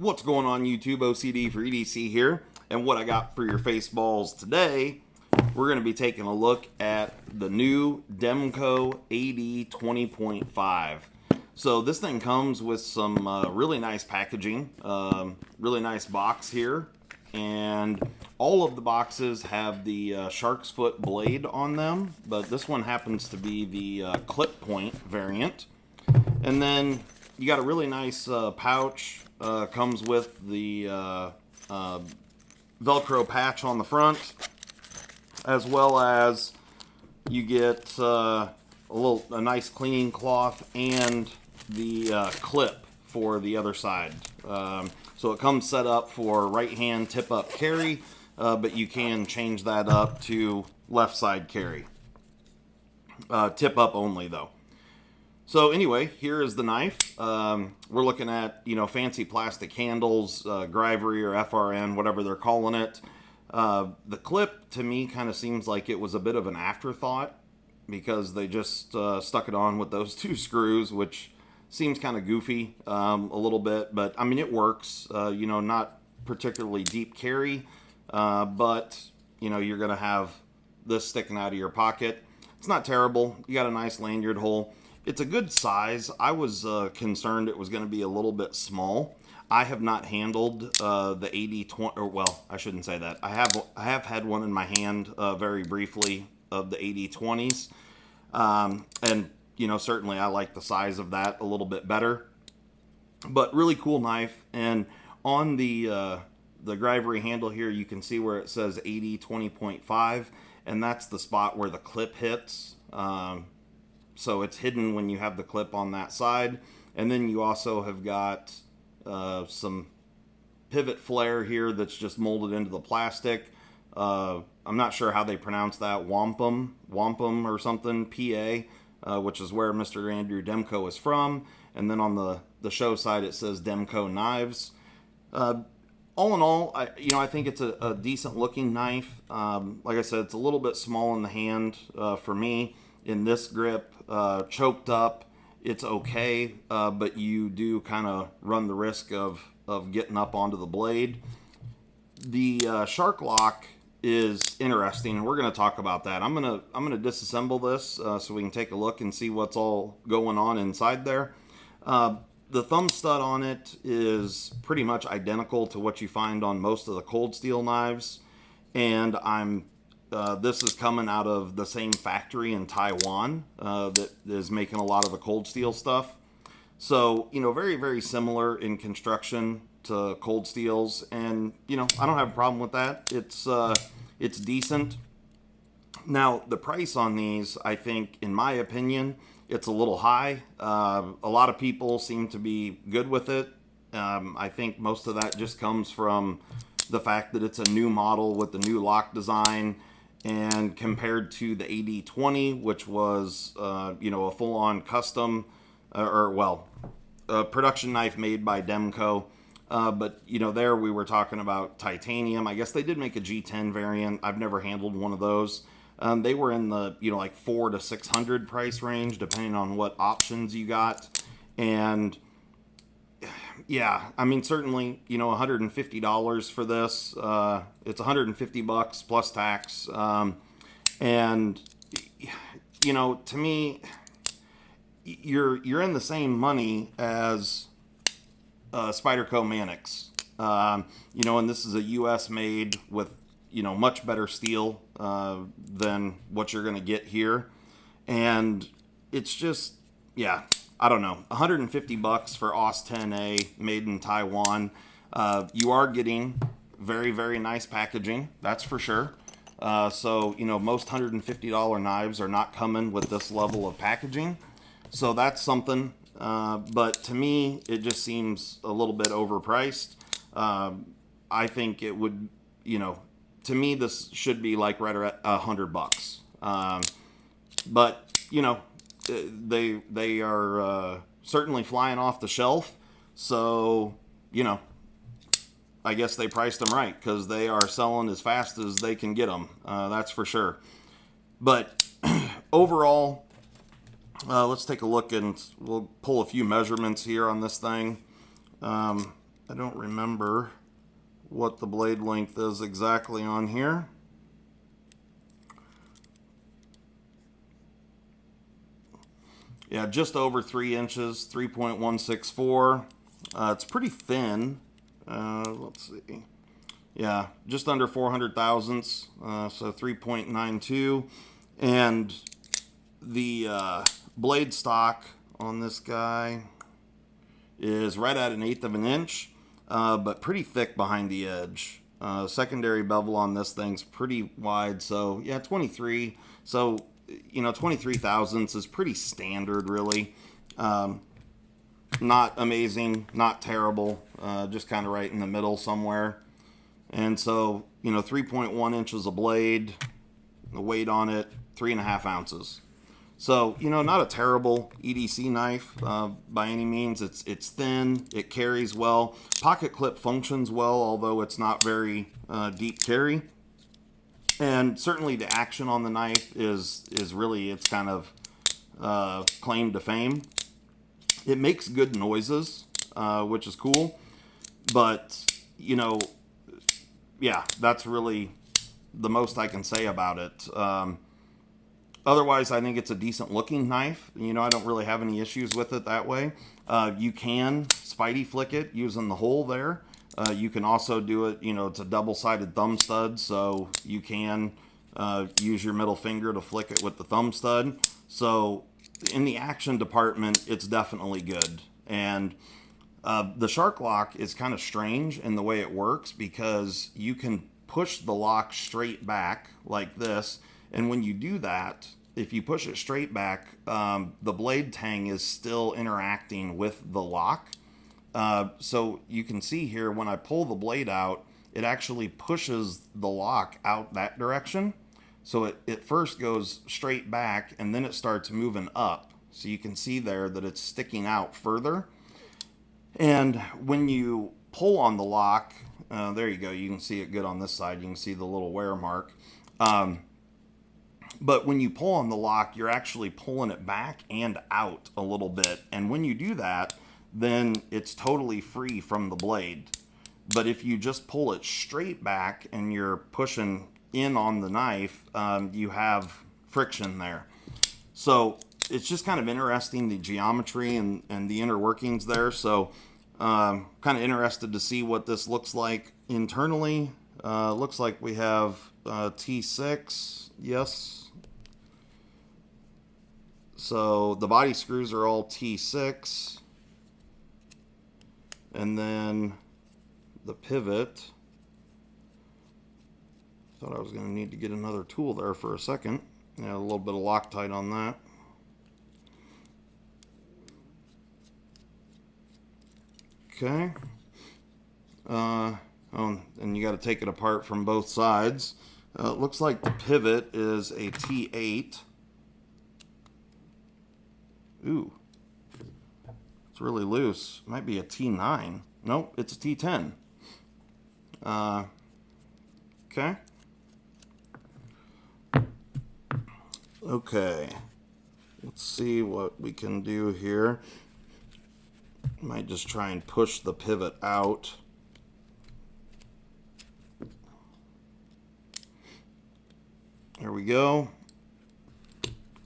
What's going on YouTube? OCD for EDC here, and what I got for your face balls today, we're going to be taking a look at the new Demko AD 20.5. So this thing comes with some really nice packaging, really nice box here, and all of the boxes have the shark's foot blade on them, but this one happens to be the clip point variant. And then you got a really nice pouch. Comes with the Velcro patch on the front, as well as you get a nice cleaning cloth and the clip for the other side. So it comes set up for right hand tip up carry, but you can change that up to left side carry. Tip up only though. So anyway, here is the knife. We're looking at, fancy plastic handles, Grivery or FRN, whatever they're calling it. The clip, to me, kind of seems like it was a bit of an afterthought because they just stuck it on with those two screws, which seems kind of goofy a little bit. But, I mean, it works, not particularly deep carry, but, you're going to have this sticking out of your pocket. It's not terrible. You got a nice lanyard hole. It's a good size. I was concerned it was going to be a little bit small. I have not handled the AD 20, or well, I shouldn't say that. I have had one in my hand very briefly of the AD 20s, and certainly I like the size of that a little bit better. But really cool knife, and on the Grivery handle here, you can see where it says AD 20.5, and that's the spot where the clip hits. So it's hidden when you have the clip on that side. And then you also have got some pivot flare here that's just molded into the plastic. I'm not sure how they pronounce that. Wampum or something, PA, which is where Mr. Andrew Demko is from. And then on the show side, it says Demko Knives. All in all, I think it's a decent looking knife. Like I said, it's a little bit small in the hand for me. In this grip, choked up, it's okay, but you do kind of run the risk of getting up onto the blade. The shark lock is interesting, and we're going to talk about that. I'm gonna disassemble this so we can take a look and see what's all going on inside there. The thumb stud on it is pretty much identical to what you find on most of the cold steel knives, and this is coming out of the same factory in Taiwan that is making a lot of the cold steel stuff. So, very, very similar in construction to cold steels. And, I don't have a problem with that. It's decent. Now, the price on these, I think, in my opinion, it's a little high. A lot of people seem to be good with it. I think most of that just comes from the fact that it's a new model with the new lock design. And compared to the AD 20, which was, a full-on custom, a production knife made by Demko. But, there we were talking about titanium. I guess they did make a G10 variant. I've never handled one of those. They were in the, like $400 to $600 price range, depending on what options you got. And yeah, I mean, certainly, $150 for this. It's $150 plus tax. And, to me, you're in the same money as Spyderco Mannix. And this is a U.S. made with, much better steel than what you're going to get here. And it's just, yeah. I don't know, $150 for AUS 10A made in Taiwan. You are getting very, very nice packaging, that's for sure. So, most $150 knives are not coming with this level of packaging. So that's something. But to me, it just seems a little bit overpriced. I think it would, to me, this should be like right at $100. But, they are certainly flying off the shelf, so I guess they priced them right because they are selling as fast as they can get them. That's for sure. But overall, let's take a look and we'll pull a few measurements here on this thing. I don't remember what the blade length is exactly on here. Yeah, just over 3 inches, 3.164. It's pretty thin. Let's see. Yeah, just under 400 thousandths, so 3.92. And the blade stock on this guy is right at 1/8 of an inch, but pretty thick behind the edge. Secondary bevel on this thing's pretty wide, so yeah, 23. So, 23 thousandths is pretty standard, really. Not amazing, not terrible, just kind of right in the middle somewhere. And so, 3.1 inches of blade, the weight on it, 3.5 ounces. So, not a terrible EDC knife by any means. It's thin, it carries well. Pocket clip functions well, although it's not very deep carry. And certainly the action on the knife is really its kind of claim to fame. It makes good noises, which is cool. But, yeah, that's really the most I can say about it. Otherwise, I think it's a decent looking knife. I don't really have any issues with it that way. You can spidey flick it using the hole there. You can also do it, it's a double-sided thumb stud, so you can use your middle finger to flick it with the thumb stud. So in the action department, it's definitely good. And the shark lock is kind of strange in the way it works, because you can push the lock straight back like this. And when you do that, if you push it straight back, the blade tang is still interacting with the lock. So you can see here, when I pull the blade out, it actually pushes the lock out that direction. So it first goes straight back, and then it starts moving up. So you can see there that it's sticking out further. And when you pull on the lock, there you go, you can see it good on this side. You can see the little wear mark. But when you pull on the lock, you're actually pulling it back and out a little bit. And when you do that, then it's totally free from the blade. But if you just pull it straight back and you're pushing in on the knife, you have friction there. So it's just kind of interesting, the geometry and the inner workings there. So kind of interested to see what this looks like internally. Looks like we have T6, yes. So the body screws are all T6. And then the pivot. Thought I was going to need to get another tool there for a second. Yeah, a little bit of Loctite on that. Okay. Oh, and you got to take it apart from both sides. It looks like the pivot is a T8. Ooh. It's really loose. Might be a T9. Nope, it's a T10. Okay. Okay. Let's see what we can do here. Might just try and push the pivot out. There we go.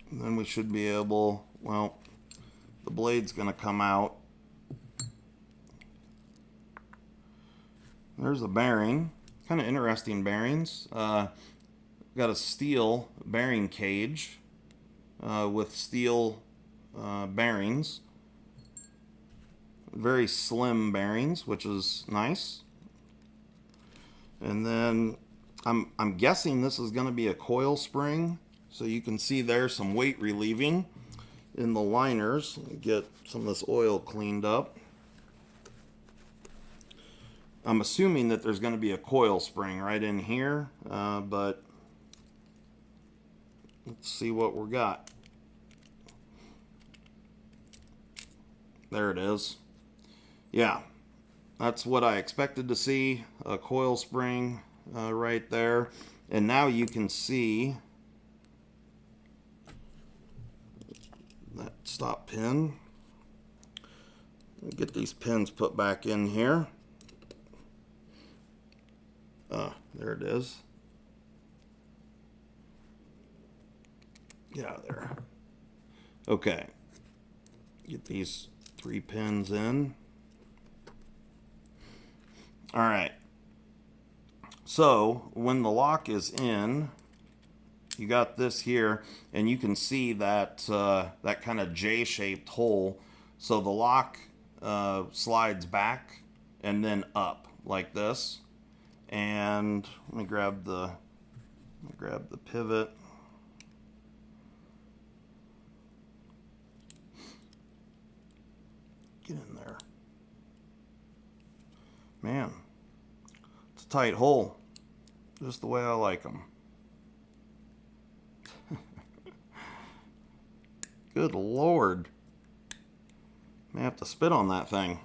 And then we should be able, well, the blade's going to come out. There's a bearing. Kind of interesting bearings. Got a steel bearing cage with steel bearings. Very slim bearings, which is nice. And then I'm guessing this is going to be a coil spring. So you can see there some weight relieving in the liners. Get some of this oil cleaned up. I'm assuming that there's going to be a coil spring right in here, but let's see what we got. There it is. Yeah, that's what I expected to see, a coil spring right there. And now you can see that stop pin. Get these pins put back in here. There it is. Get out of there. Okay. Get these 3 pins in. All right. So when the lock is in, you got this here, and you can see that that kind of J-shaped hole. So the lock slides back and then up like this. And let me grab the pivot. Get in there. Man, it's a tight hole. Just the way I like them. Good Lord. May have to spit on that thing.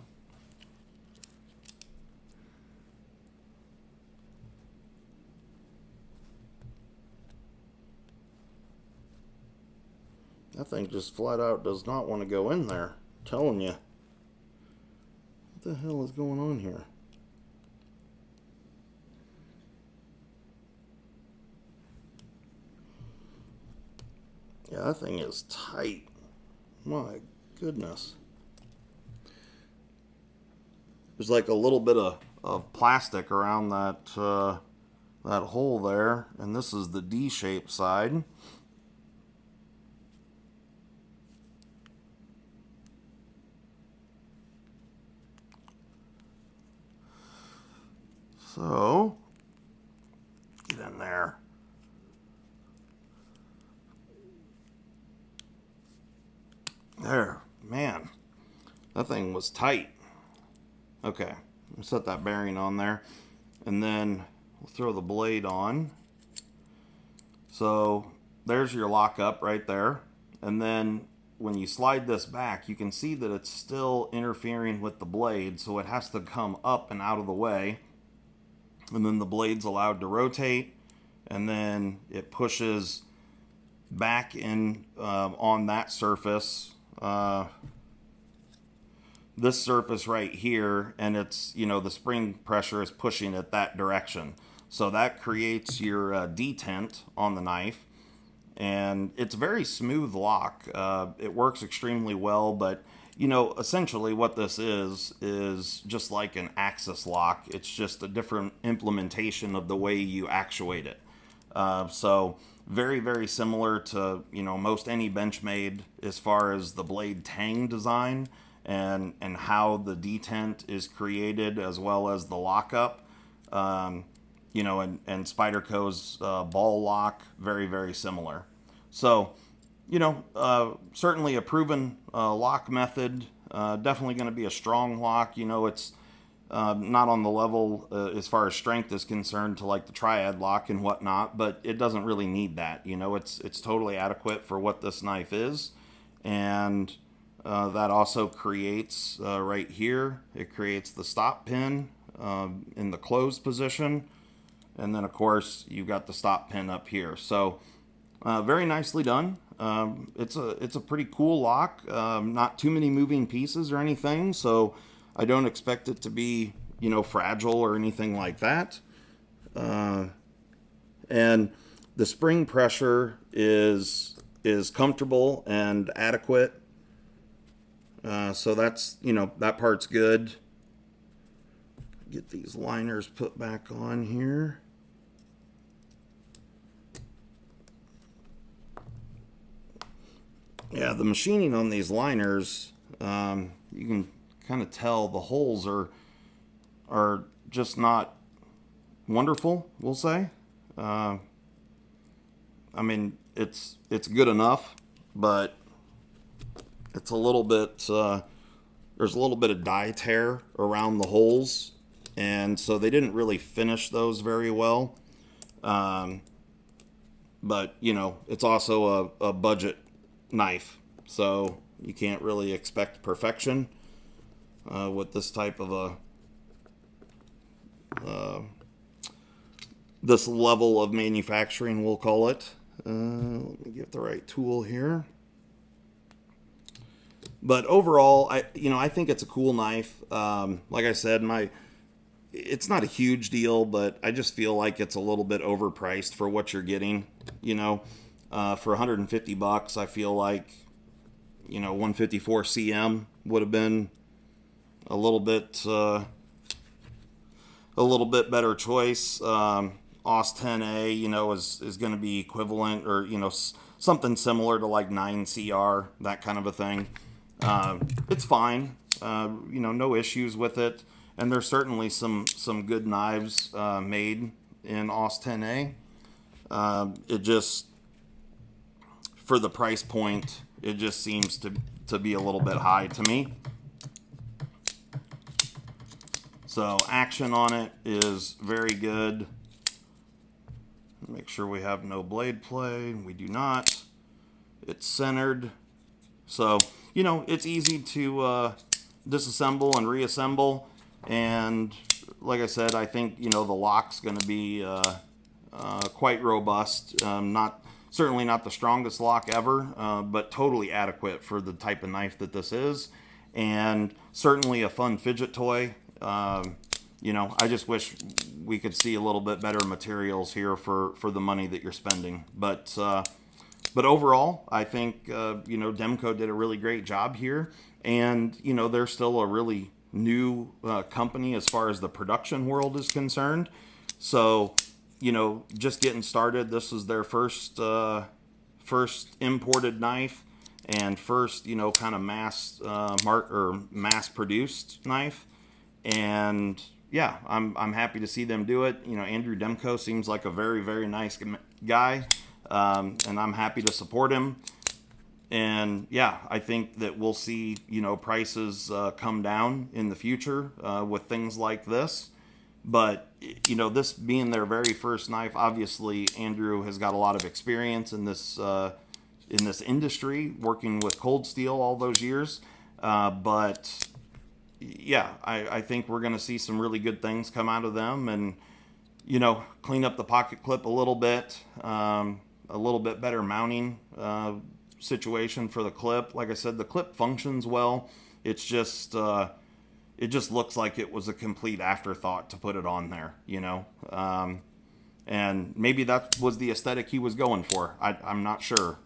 That thing just flat out does not want to go in there. I'm telling you. What the hell is going on here? Yeah, that thing is tight. My goodness. There's like a little bit of plastic around that that hole there, and this is the D-shaped side. So, get in there. There, man, that thing was tight. Okay, I'll set that bearing on there, and then we'll throw the blade on. So there's your lockup right there, and then when you slide this back, you can see that it's still interfering with the blade, so it has to come up and out of the way, and then the blade's allowed to rotate, and then it pushes back in on that surface. This surface right here, and it's, you know, the spring pressure is pushing it that direction. So that creates your detent on the knife, and it's a very smooth lock. It works extremely well, but you know, essentially what this is just like an axis lock. It's just a different implementation of the way you actuate it. So very, very similar to, you know, most any Benchmade as far as the blade tang design and how the detent is created, as well as the lockup. You know, and Spyderco's ball lock, very, very similar. So, you know, certainly a proven lock method. Definitely going to be a strong lock. You know, it's not on the level as far as strength is concerned to like the triad lock and whatnot, but it doesn't really need that. You know, it's totally adequate for what this knife is, and that also creates right here. It creates the stop pin in the closed position, and then of course you've got the stop pin up here. So very nicely done. It's a pretty cool lock. Not too many moving pieces or anything, so I don't expect it to be, you know, fragile or anything like that. And the spring pressure is comfortable and adequate. So that's, you know, that part's good. Get these liners put back on here. Yeah, the machining on these liners, you can kind of tell the holes are just not wonderful, we'll say. I mean, it's good enough, but it's a little bit, there's a little bit of die tear around the holes, and so they didn't really finish those very well. But, you know, it's also a budget knife, so you can't really expect perfection with this type of this level of manufacturing, we'll call it. Let me get the right tool here. But overall, I think it's a cool knife. Like I said, my it's not a huge deal, but I just feel like it's a little bit overpriced for what you're getting. You know, for 150 bucks, I feel like 154 CM would have been a little bit better choice. OS 10A, is going to be equivalent, or something similar to like 9CR, that kind of a thing. It's fine. No issues with it. And there's certainly some good knives made in OS 10A. It just, for the price point, it just seems to be a little bit high to me. So action on it is very good. Make sure we have no blade play. We do not. It's centered. So, it's easy to disassemble and reassemble. And like I said, I think, the lock's going to be quite robust. Certainly not the strongest lock ever, but totally adequate for the type of knife that this is. And certainly a fun fidget toy. I just wish we could see a little bit better materials here for the money that you're spending. But overall, I think, Demko did a really great job here. And, they're still a really new company as far as the production world is concerned. So, just getting started. This is their first imported knife and first, kind of mass produced knife. And yeah, I'm happy to see them do it. Andrew Demko seems like a very, very nice guy, and I'm happy to support him. And yeah, I think that we'll see, prices come down in the future with things like this. But, this being their very first knife, obviously Andrew has got a lot of experience in this industry, working with cold steel all those years. But yeah, I think we're going to see some really good things come out of them, and, clean up the pocket clip a little bit better mounting situation for the clip. Like I said, the clip functions well. It's just, it just looks like it was a complete afterthought to put it on there, and maybe that was the aesthetic he was going for. I'm not sure,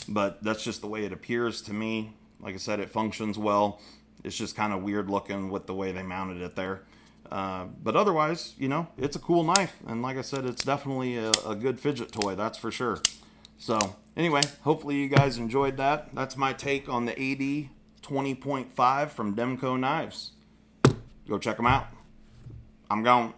but that's just the way it appears to me. Like I said, it functions well. It's just kind of weird looking with the way they mounted it there. But otherwise, it's a cool knife. And like I said, it's definitely a good fidget toy, that's for sure. So anyway, hopefully you guys enjoyed that. That's my take on the AD 20.5 from Demko Knives. Go check them out. I'm gone.